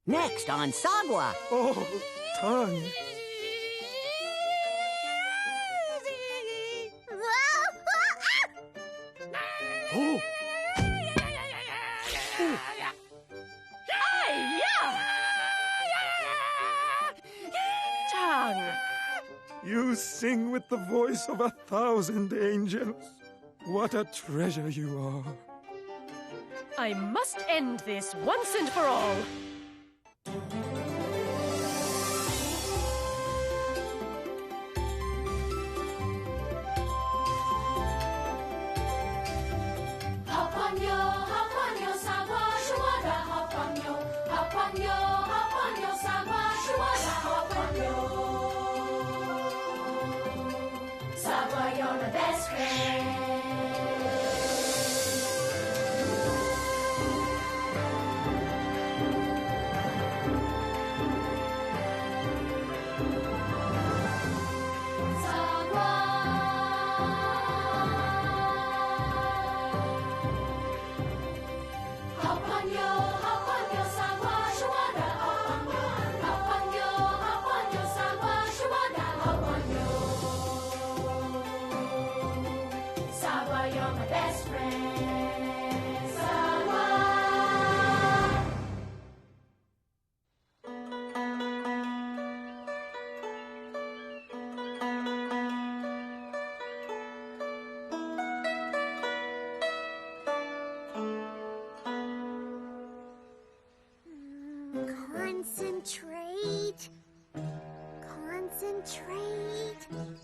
Next on Sagwa. Oh, Tung. Oh. Tung! You sing with the voice of 1,000 angels. What a treasure you are. I must end this once and for all. Sagwa, Shuada, Sagwa, Shuada, Sagwa, you're my best friend. You're my best friend, Sagwa. Concentrate. Concentrate.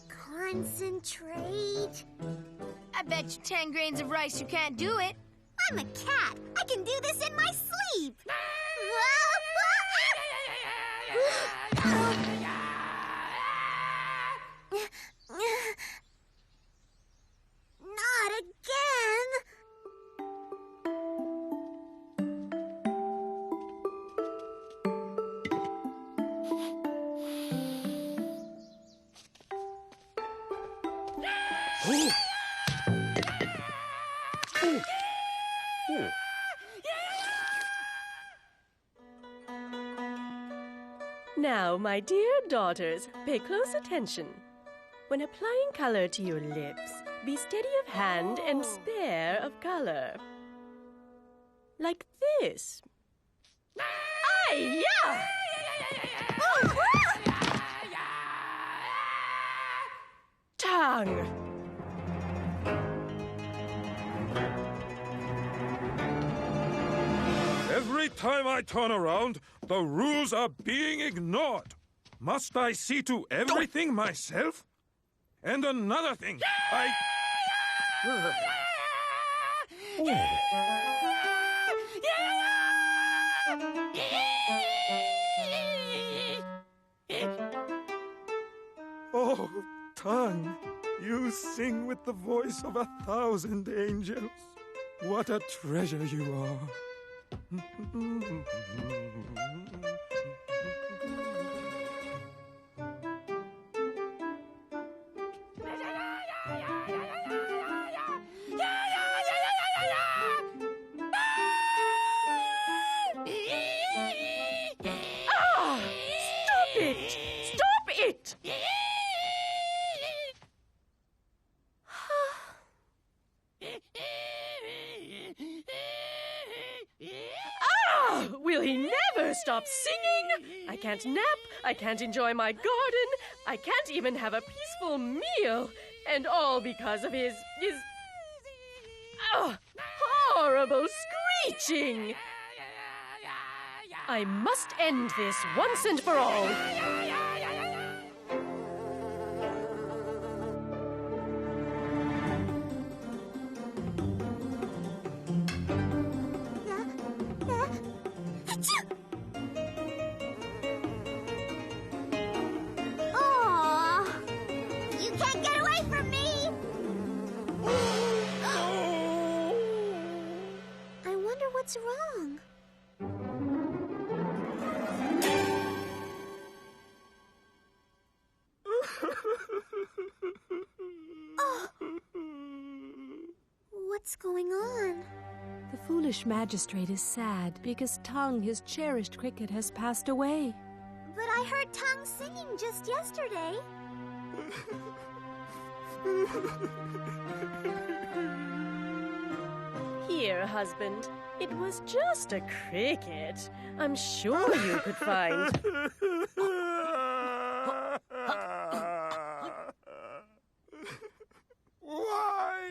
Concentrate. I bet you 10 grains of rice you can't do it. I'm a cat. I can do this in my sleep. Not again. Oh. Now, my dear daughters, pay close attention. When applying color to your lips, be steady of hand and spare of color. Like this. Ay-ya! Tongue! Every time I turn around, the rules are being ignored. Must I see to everything myself? And another thing, Oh, Tung, you sing with the voice of 1,000 angels. What a treasure you are. Stop it! Stop it! Will he never stop singing? I can't nap, I can't enjoy my garden, I can't even have a peaceful meal. And all because of his horrible screeching. I must end this once and for all. Aw, you can't get away from me. I wonder what's wrong. What's going on? The foolish foolish magistrate is sad because Tung, his cherished cricket, has passed away. But I heard Tung singing just yesterday. Here, husband. It was just a cricket. I'm sure you could find... Why?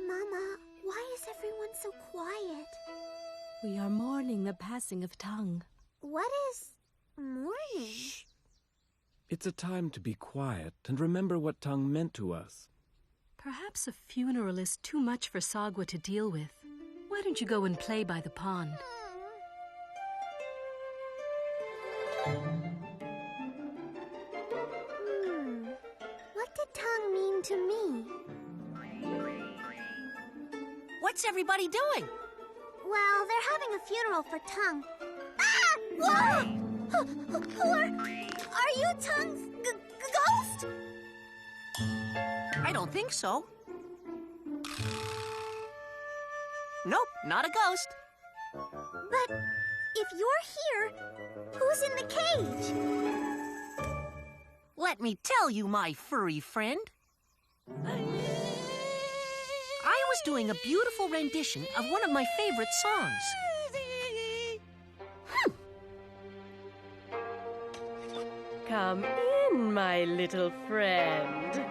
Mama, why is everyone so quiet? We are mourning the passing of Tung. What is mourning? It's a time to be quiet and remember what Tung meant to us. Perhaps a funeral is too much for Sagwa to deal with. Why don't you go and play by the pond? What did Tung mean to me? What's everybody doing? Well, they're having a funeral for Tung. Ah! Whoa! Who are you Tung's ghost? I don't think so. Nope, not a ghost. But if you're here, who's in the cage? Let me tell you, my furry friend. I was doing a beautiful rendition of one of my favorite songs. Come in, my little friend.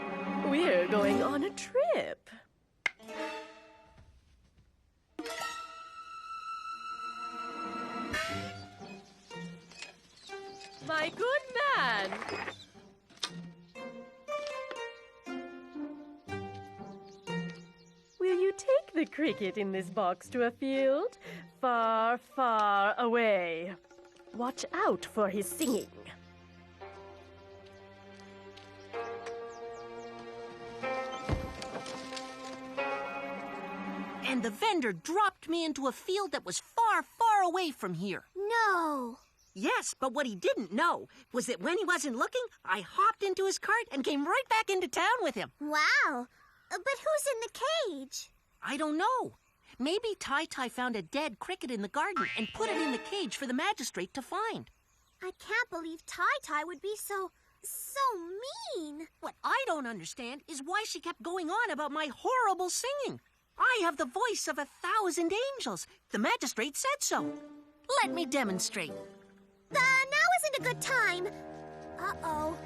We're going on a trip. My good man. Will you take the cricket in this box to a field far, far away? Watch out for his singing. And the vendor dropped me into a field that was far, far away from here. No. Yes, but what he didn't know was that when he wasn't looking, I hopped into his cart and came right back into town with him. Wow. But who's in the cage? I don't know. Maybe Tai-Tai found a dead cricket in the garden and put it in the cage for the magistrate to find. I can't believe Tai-Tai would be so mean. What I don't understand is why she kept going on about my horrible singing. I have the voice of 1,000 angels. The magistrate said so. Let me demonstrate. Now isn't a good time. Uh-oh.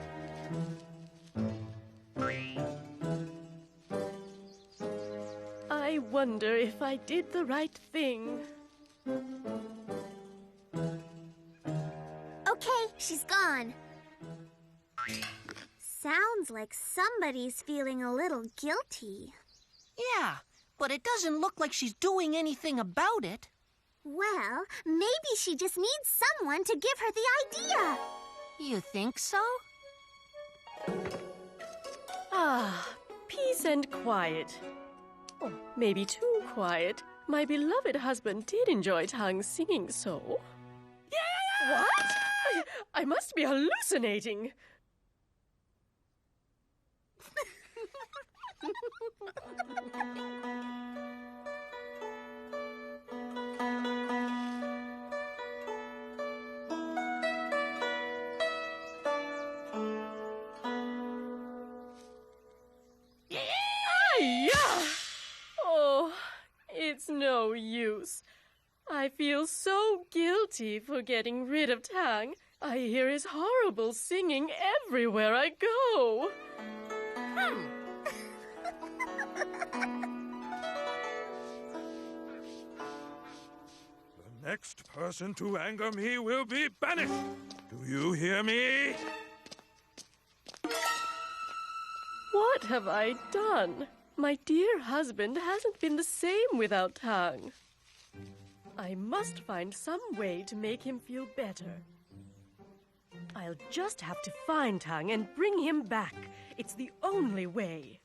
I wonder if I did the right thing. Okay, she's gone. Sounds like somebody's feeling a little guilty. Yeah, but it doesn't look like she's doing anything about it. Well, maybe she just needs someone to give her the idea. You think so? Ah, peace and quiet. Oh, maybe too quiet. My beloved husband did enjoy Tung singing so. Yeah! What? I must be hallucinating. Oh, it's no use. I feel so guilty for getting rid of Tung. I hear his horrible singing everywhere I go. The next person to anger me will be banished. Do you hear me? What have I done? My dear husband hasn't been the same without Tung. I must find some way to make him feel better. I'll just have to find Tung and bring him back. It's the only way.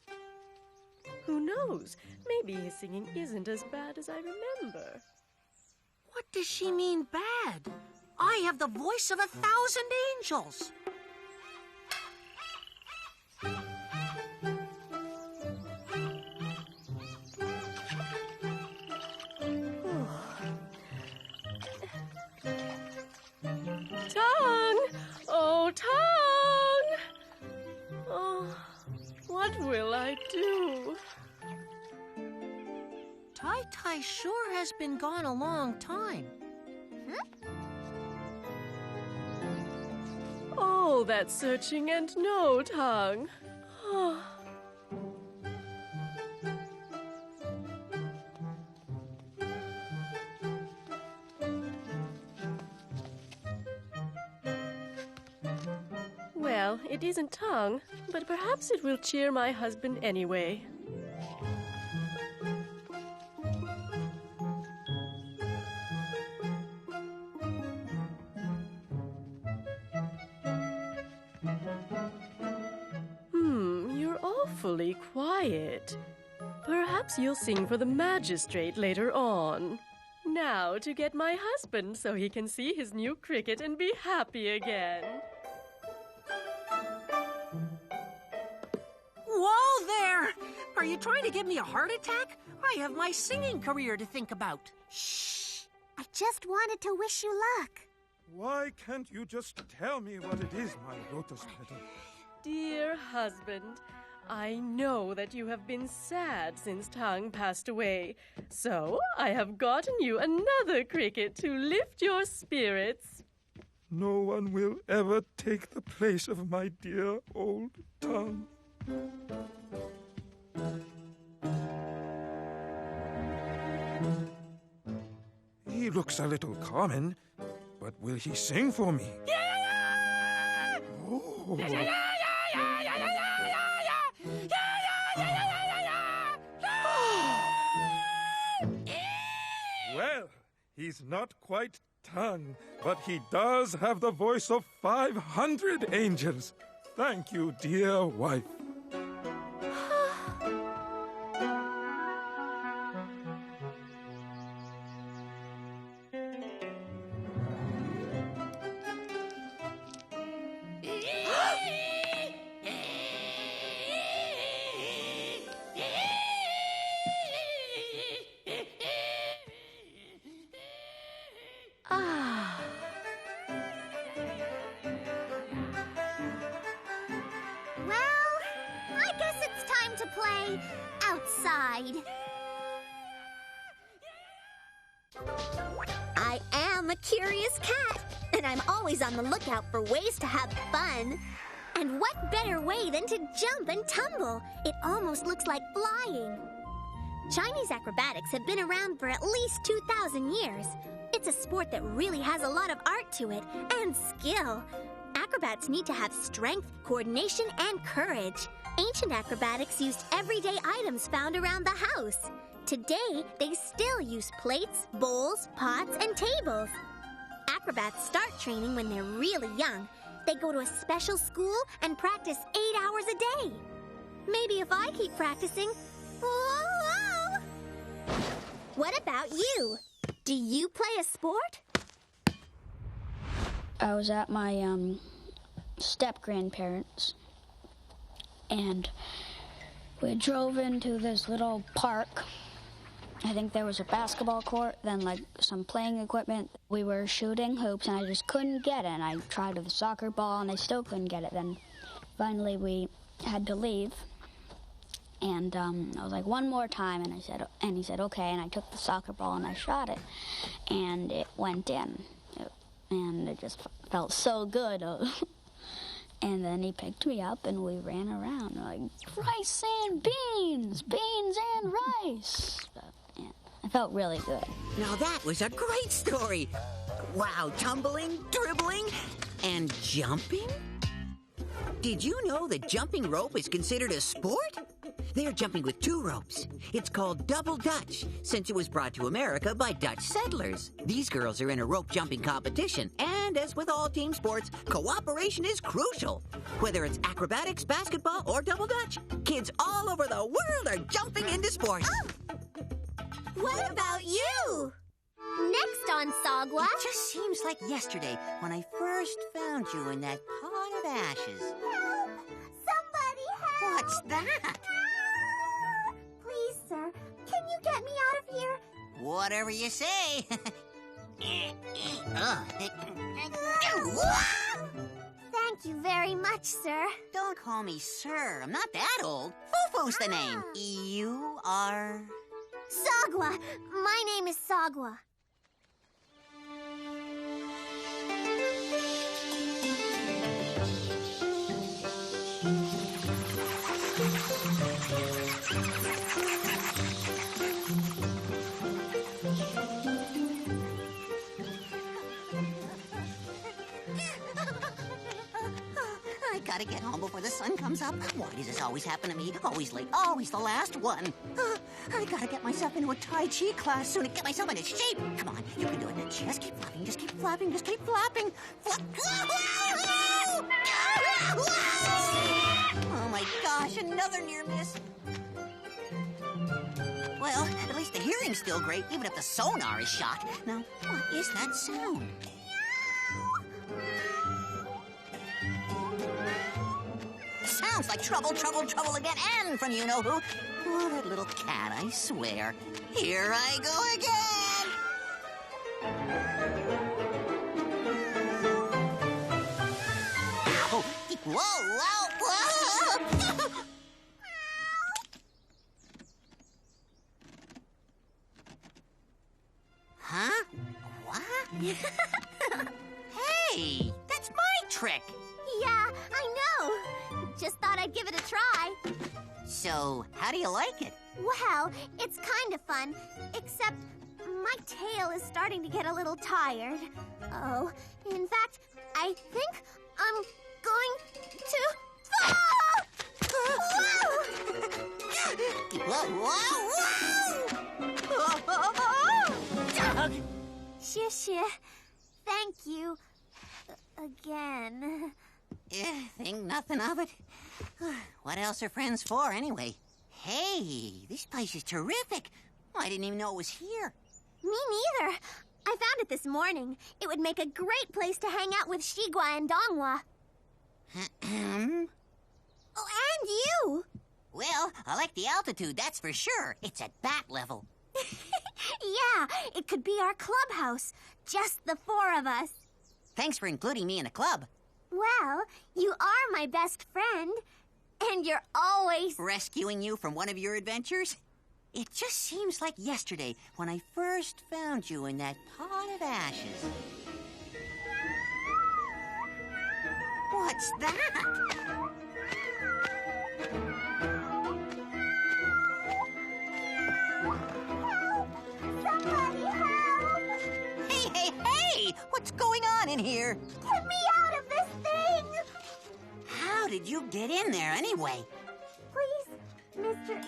Who knows? Maybe his singing isn't as bad as I remember. What does she mean bad? I have the voice of 1,000 angels. Tung! Oh, Tung! Oh, what will I do? Tai sure has been gone a long time. All that searching and no Tung. Oh. Well, it isn't Tung, but perhaps it will cheer my husband anyway. You're awfully quiet. Perhaps you'll sing for the magistrate later on. Now to get my husband so he can see his new cricket and be happy again. Whoa there! Are you trying to give me a heart attack? I have my singing career to think about. Shh! I just wanted to wish you luck. Why can't you just tell me what it is, my lotus petal? Dear husband, I know that you have been sad since Tung passed away, so I have gotten you another cricket to lift your spirits. No one will ever take the place of my dear old Tung. He looks a little common, but will he sing for me? Oh. Well, he's not quite Tung, but he does have the voice of 500 angels. Thank you, dear wife. Play outside. I am a curious cat, and I'm always on the lookout for ways to have fun. And what better way than to jump and tumble? It almost looks like flying. Chinese acrobatics have been around for at least 2,000 years. It's a sport that really has a lot of art to it and skill. Acrobats need to have strength, coordination, and courage. Ancient acrobatics used everyday items found around the house. Today, they still use plates, bowls, pots, and tables. Acrobats start training when they're really young. They go to a special school and practice 8 hours a day. Maybe if I keep practicing... Whoa! What about you? Do you play a sport? I was at my step-grandparents', and we drove into this little park. I think there was a basketball court, then like some playing equipment. We were shooting hoops, and I just couldn't get it. And I tried with a soccer ball, and I still couldn't get it. Then finally we had to leave, and I was like, one more time, and he said, okay. And I took the soccer ball and I shot it, and it went in. And it just felt so good. And then he picked me up and we ran around like, rice and beans, beans and rice. So, yeah, I felt really good. Now that was a great story. Wow, tumbling, dribbling, and jumping? Did you know that jumping rope is considered a sport? They're jumping with 2 ropes. It's called double Dutch, since it was brought to America by Dutch settlers. These girls are in a rope jumping competition, and And as with all team sports, cooperation is crucial. Whether it's acrobatics, basketball, or double dutch, kids all over the world are jumping into sports. Oh! What about you? Next on Sagwa. It just seems like yesterday when I first found you in that pot of ashes. Help! Somebody help! What's that? Please, sir, can you get me out of here? Whatever you say. Thank you very much, sir. Don't call me sir. I'm not that old. Fufu's the name. You are... Sagwa. My name is Sagwa. I gotta get home before the sun comes up. Why does this always happen to me? Always late, always the last one. I gotta get myself into a Tai Chi class soon and get myself into shape. Come on, you can do it. Just keep flapping, just keep flapping, just keep flapping. Oh my gosh, another near miss. Well, at least the hearing's still great, even if the sonar is shot. Now, what is that sound? Sounds like trouble, trouble, trouble again, and from you-know-who. Oh, that little cat, I swear. Here I go again! Ow! Whoa, whoa, whoa! Huh? What? Hey, that's my trick! Yeah, I know. Just thought I'd give it a try. So, how do you like it? Well, it's kind of fun, except my tail is starting to get a little tired. Oh, in fact, I think I'm going to fall! Whoa! Shishia, thank you again. Think nothing of it. What else are friends for, anyway? Hey, this place is terrific. I didn't even know it was here. Me neither. I found it this morning. It would make a great place to hang out with Shigwa and Dongwa. Oh, and you! Well, I like the altitude, that's for sure. It's at bat level. Yeah, it could be our clubhouse. Just the four of us. Thanks for including me in the club. Well, you are my best friend. And you're always... Rescuing you from one of your adventures? It just seems like yesterday when I first found you in that pot of ashes. What's that? Somebody help! Hey, hey, hey! What's going on in here? Get me out of this thing! How did you get in there anyway? Please, Mr.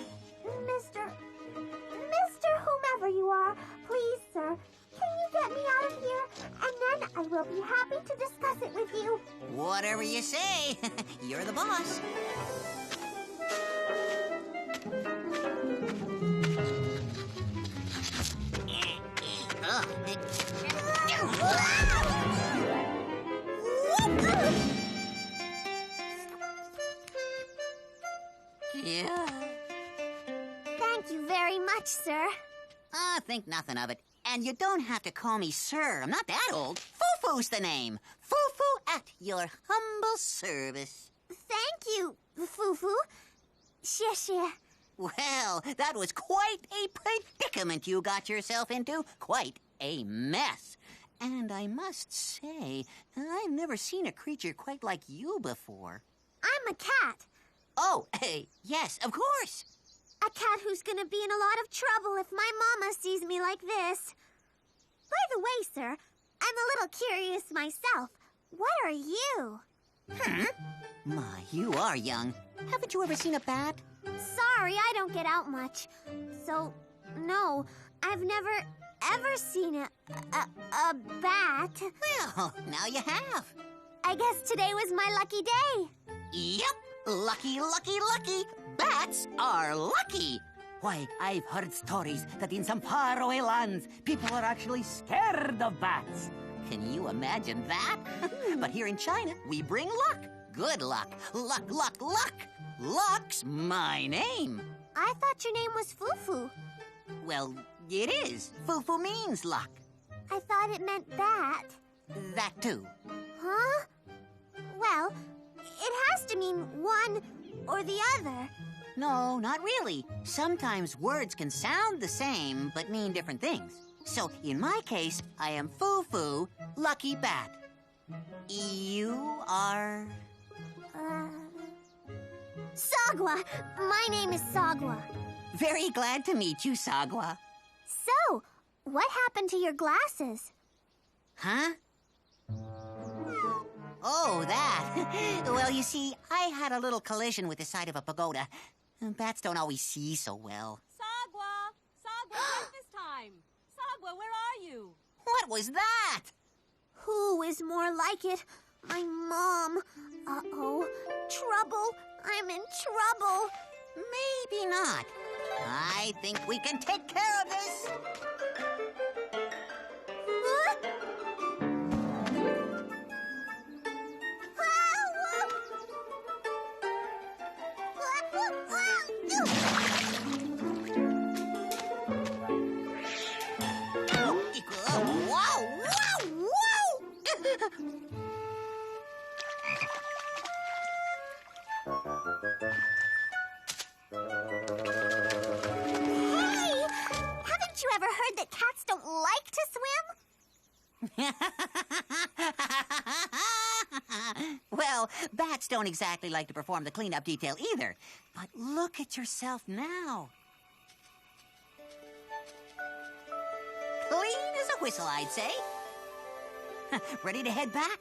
whomever you are, please, sir, can you get me out of here? And then I will be happy to discuss it with you. Whatever you say. You're the boss. Yeah. Thank you very much, sir. Think nothing of it. And you don't have to call me sir. I'm not that old. Fufu's the name. Fufu at your humble service. Thank you, Fufu. Xie. Well, that was quite a predicament you got yourself into. Quite a mess. And I must say, I've never seen a creature quite like you before. I'm a cat. Oh, yes, of course. A cat who's gonna be in a lot of trouble if my mama sees me like this. By the way, sir, I'm a little curious myself. What are you? My, you are young. Haven't you ever seen a bat? Sorry, I don't get out much. So, no, I've never ever seen a bat. Well, now you have. I guess today was my lucky day. Yep. Lucky, lucky, lucky. Bats are lucky. Why, I've heard stories that in some faraway lands, people are actually scared of bats. Can you imagine that? But here in China, we bring luck. Good luck. Luck, luck, luck. Luck's my name. I thought your name was Fufu. Well, it is. Fufu means luck. I thought it meant bat. That too. Huh? Well, it has to mean one or the other. No, not really. Sometimes words can sound the same, but mean different things. So, in my case, I am Fufu, lucky bat. You are... Sagwa. My name is Sagwa. Very glad to meet you, Sagwa. So, what happened to your glasses? Huh? Oh, that. Well, you see, I had a little collision with the side of a pagoda. Bats don't always see so well. Sagwa! Sagwa, breakfast time! Sagwa, where are you? What was that? Who is more like it? My mom. Uh-oh. Trouble. I'm in trouble. Maybe not. I think we can take care of this. Well, bats don't exactly like to perform the cleanup detail either. But look at yourself now. Clean as a whistle, I'd say. Ready to head back?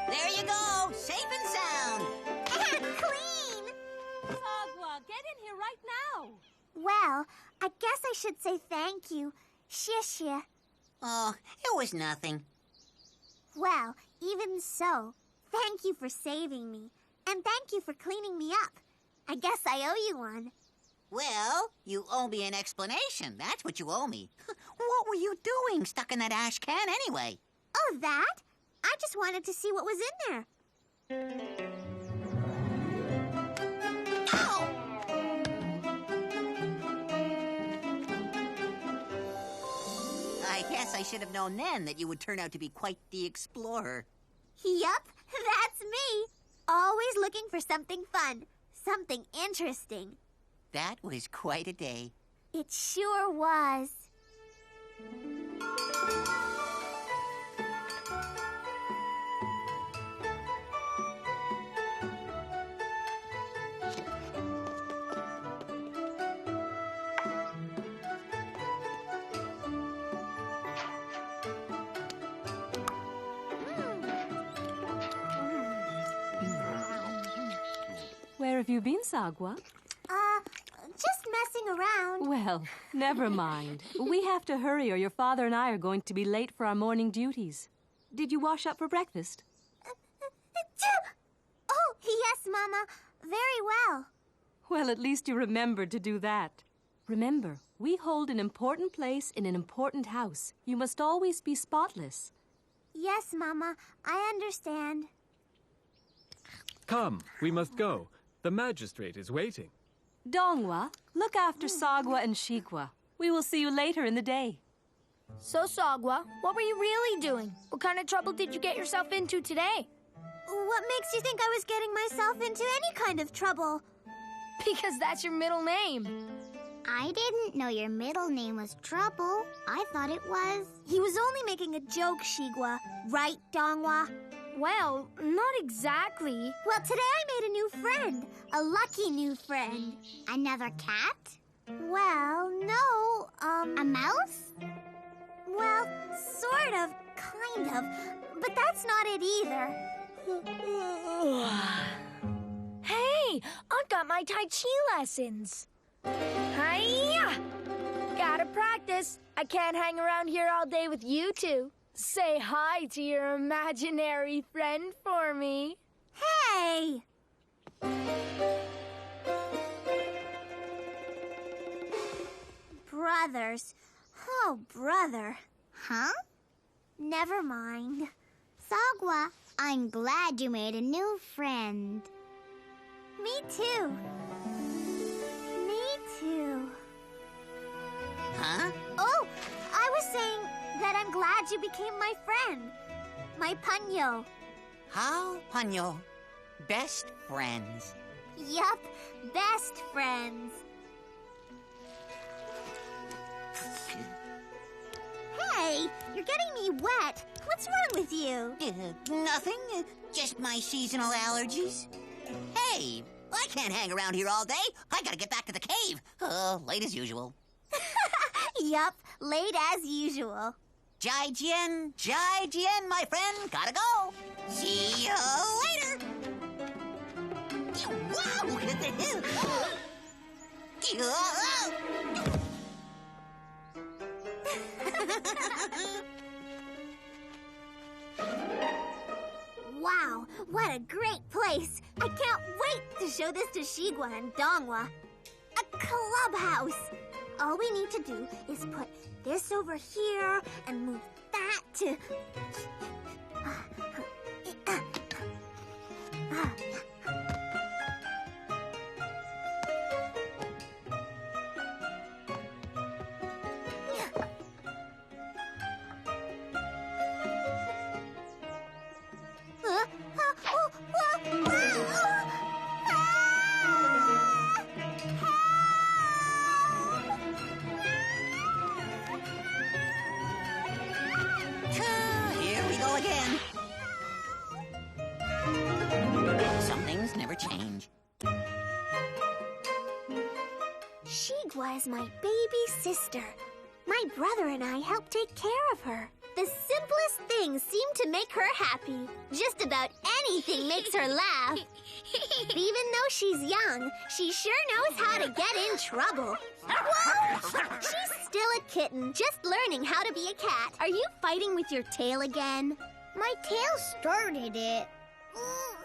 There you go, safe and sound. Clean! Sagwa, get in here right now. Well, I guess I should say thank you. Shishya. Oh, it was nothing. Well, even so, thank you for saving me. And thank you for cleaning me up. I guess I owe you one. Well, you owe me an explanation. That's what you owe me. What were you doing stuck in that ash can anyway? Oh, that? I just wanted to see what was in there. Ow! I guess I should have known then that you would turn out to be quite the explorer. Yup, that's me. Always looking for something fun, something interesting. That was quite a day. It sure was. Where have you been, Sagwa? Just messing around. Well, never mind. We have to hurry or your father and I are going to be late for our morning duties. Did you wash up for breakfast? Oh, yes, Mama. Very well. Well, at least you remembered to do that. Remember, we hold an important place in an important house. You must always be spotless. Yes, Mama. I understand. Come, we must go. The magistrate is waiting. Dongwa, look after Sagwa and Shikwa. We will see you later in the day. So, Sagwa, what were you really doing? What kind of trouble did you get yourself into today? What makes you think I was getting myself into any kind of trouble? Because that's your middle name. I didn't know your middle name was Trouble. I thought it was. He was only making a joke, Shigwa. Right, Dongwa? Well, not exactly. Well, today I made a new friend. A lucky new friend. Another cat? Well, no, A mouse? Well, sort of, kind of. But that's not it either. my Tai Chi lessons. Hiya! Gotta practice. I can't hang around here all day with you two. Say hi to your imaginary friend for me. Hey! Brothers. Oh, brother. Huh? Never mind. Sagwa, I'm glad you made a new friend. Me too. Me too. Huh? Oh, I was saying that I'm glad you became my friend. My Panyo. How, Panyo? Best friends. Yup, best friends. Hey, you're getting me wet. What's wrong with you? Nothing. Just my seasonal allergies. Hey, I can't hang around here all day. I gotta get back to the cave. Late as usual. Yup, late as usual. Jai Jian, my friend. Gotta go. See you later. Wow! Wow, what a great place! I can't wait to show this to Shigwa and Dongwa. A clubhouse! All we need to do is put this over here and move that to... Here we go again. Some things never change. Shigwa is my baby sister. My brother and I help take care of her. The simplest things seem to make her happy. Just about anything makes her laugh. Even though she's young, she sure knows how to get in trouble. Whoa! She's still a kitten, just learning how to be a cat. Are you fighting with your tail again? My tail started it. Whoa!